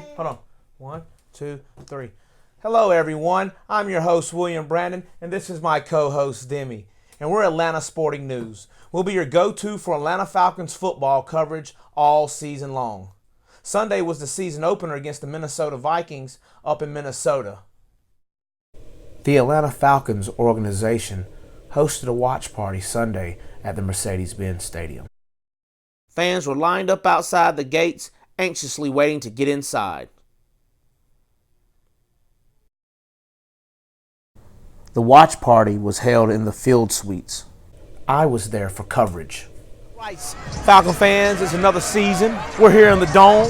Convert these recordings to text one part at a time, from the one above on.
Ready? Hold on. 1, 2, 3. Hello, everyone. I'm your host, William Brandon, and this is my co-host, Demi. And we're Atlanta Sporting News. We'll be your go-to for Atlanta Falcons football coverage all season long. Sunday was the season opener against the Minnesota Vikings up in Minnesota. The Atlanta Falcons organization hosted a watch party Sunday at the Mercedes-Benz Stadium. Fans were lined up outside the gates, anxiously waiting to get inside. The watch party was held in the field suites. I was there for coverage. Falcon fans, it's another season. We're here in the Dome.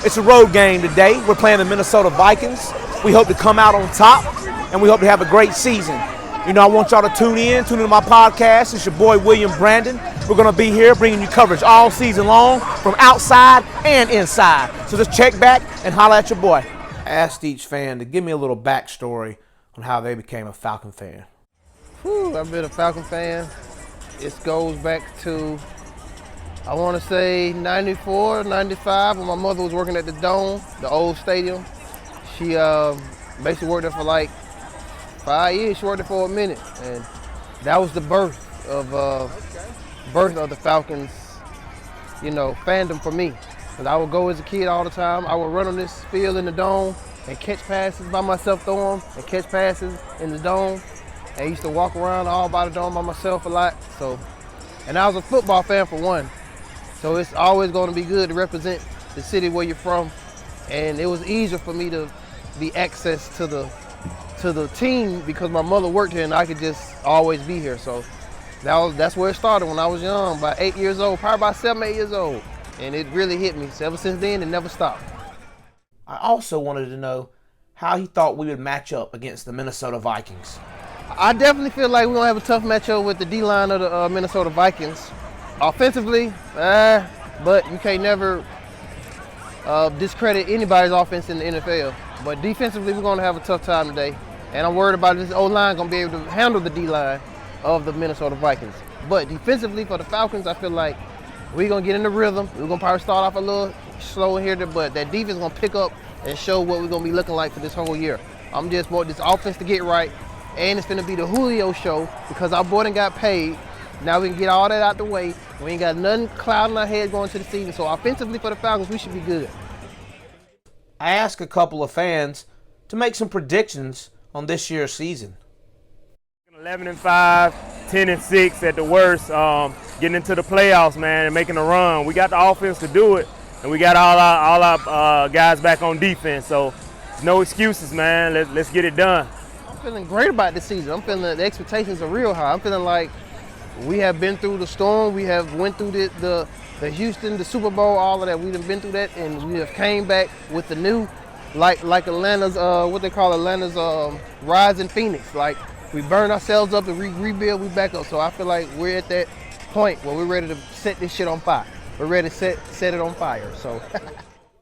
It's a road game today. We're playing the Minnesota Vikings. We hope to come out on top, and we hope to have a great season. You know, I want y'all to tune into my podcast. It's your boy, William Brandon. We're going to be here bringing you coverage all season long from outside and inside. So just check back and holler at your boy. I asked each fan to give me a little backstory on how they became a Falcon fan. I've been a Falcon fan. It goes back to, I want to say 94, 95, when my mother was working at the Dome, the old stadium. She basically worked there for like 5 years. She worked there for a minute, and that was the birth of the Falcons, you know, fandom for me. Because I would go as a kid all the time. I would run on this field in the Dome and catch passes by myself, throw them, and catch passes in the Dome. And I used to walk around all by the Dome by myself a lot. So, and I was a football fan for one. So it's always going to be good to represent the city where you're from. And it was easier for me to be access to the team because my mother worked here and I could just always be here. So that's where it started when I was young, about 8 years old, probably about 7, 8 years old. And it really hit me. So ever since then, it never stopped. I also wanted to know how he thought we would match up against the Minnesota Vikings. I definitely feel like we're going to have a tough matchup with the D-line of the Minnesota Vikings. Offensively, but you can't never discredit anybody's offense in the NFL. But defensively, we're going to have a tough time today. And I'm worried about this O-line going to be able to handle the D-line of the Minnesota Vikings. But defensively for the Falcons, I feel like we're going to get in the rhythm. We're going to probably start off a little slow here, but that defense is going to pick up and show what we're going to be looking like for this whole year. I'm just want this offense to get right, and it's going to be the Julio show because our boy done got paid. Now we can get all that out the way. We ain't got nothing clouding our head going to the season. So offensively for the Falcons, we should be good. I asked a couple of fans to make some predictions on this year's season. 11-5, 10-6 at the worst. Getting into the playoffs, man, and making a run. We got the offense to do it, and we got all our guys back on defense. So no excuses, man. Let's get it done. I'm feeling great about this season. I'm feeling the expectations are real high. I'm feeling like we have been through the storm. We have went through the Houston, the Super Bowl, all of that. We've been through that, and we have came back with the new, like Atlanta's, what they call Atlanta's rising phoenix. Like we burned ourselves up and rebuild, we back up. So I feel like we're at that point where we're ready to set this shit on fire. We're ready to set it on fire. So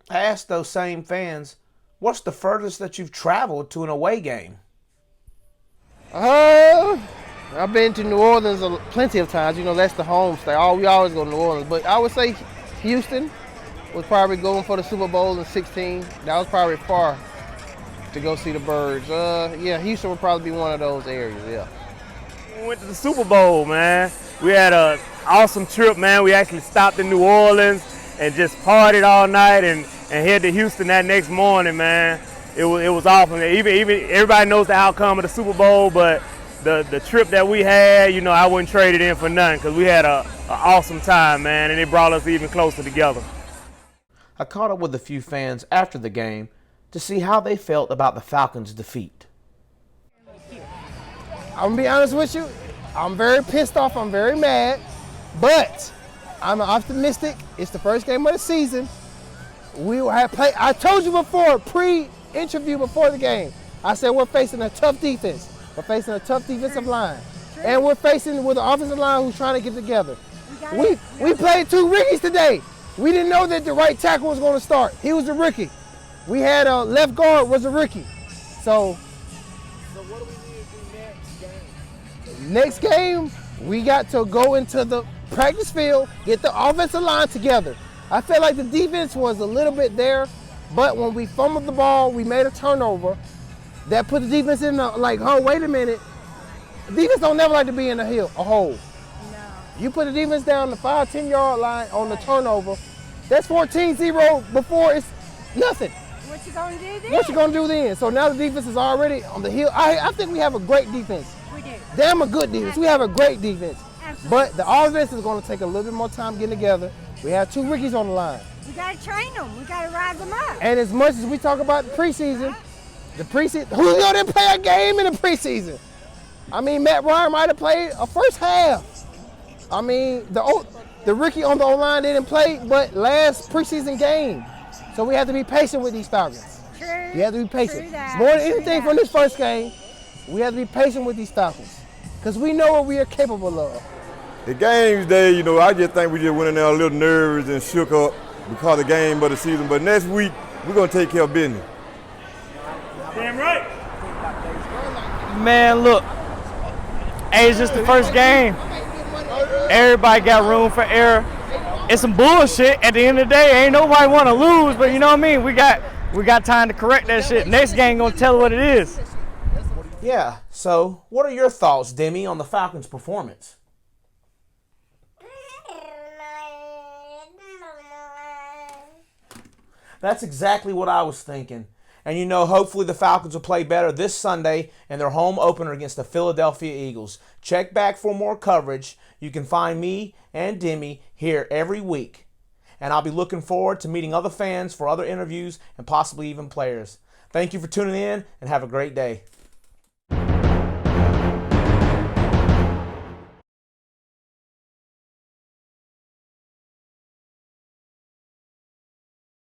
I asked those same fans, what's the furthest that you've traveled to an away game? I've been to New Orleans plenty of times. You know, that's the home stay. We always go to New Orleans. But I would say Houston was probably going for the Super Bowl in '16. That was probably far to go see the Birds. Yeah, Houston would probably be one of those areas, yeah. We went to the Super Bowl, man. We had an awesome trip, man. We actually stopped in New Orleans and just partied all night and head to Houston that next morning, man. It was awesome. Even everybody knows the outcome of the Super Bowl, but the trip that we had, you know, I wouldn't trade it in for nothing because we had an awesome time, man, and it brought us even closer together. I caught up with a few fans after the game to see how they felt about the Falcons' defeat. I'm going to be honest with you. I'm very pissed off. I'm very mad, but I'm optimistic. It's the first game of the season. We will have play. I told you before, pre-interview before the game, I said we're facing a tough defense. We're facing a tough defensive line. And we're facing with an offensive line who's trying to get together. We played 2 rookies today. We didn't know that the right tackle was going to start. He was a rookie. We had a left guard was a rookie. So what do we need to do next game? Next game, we got to go into the practice field, get the offensive line together. I felt like the defense was a little bit there, But when we fumbled the ball, we made a turnover that put the defense in the, like, oh, wait a minute. Defense don't never like to be in a hole. No. You put the defense down the 5-10 yard line on the turnover, that's 14-0 before it's nothing. What you gonna do then? What you gonna do then? So now the defense is already on the hill. I think we have a great defense. We do. Damn a good defense. We have a great defense. Absolutely. But the offense is gonna take a little bit more time getting together. We have 2 rookies on the line. We gotta train them. We gotta rise them up. And as much as we talk about the preseason, Julio didn't play a game in the preseason. I mean, Matt Ryan might have played a first half. I mean, the rookie on the O-line didn't play but last preseason game. So we have to be patient with these Falcons. True. We have to be patient. True that. More than True anything that. from this first game, we have to be patient with these Falcons. Because we know what we are capable of. The games day, you know, I just think we just went in there a little nervous and shook up because of the game of the season. But next week, we're going to take care of business. Damn right. Man, look. Hey, it's just the first game. Everybody got room for error. It's some bullshit. At the end of the day, ain't nobody want to lose, but you know what I mean? We got time to correct that shit. Next game gonna tell what it is. Yeah, so what are your thoughts, Demi, on the Falcons' performance? That's exactly what I was thinking. And you know, hopefully the Falcons will play better this Sunday in their home opener against the Philadelphia Eagles. Check back for more coverage. You can find me and Demi here every week. And I'll be looking forward to meeting other fans for other interviews and possibly even players. Thank you for tuning in and have a great day.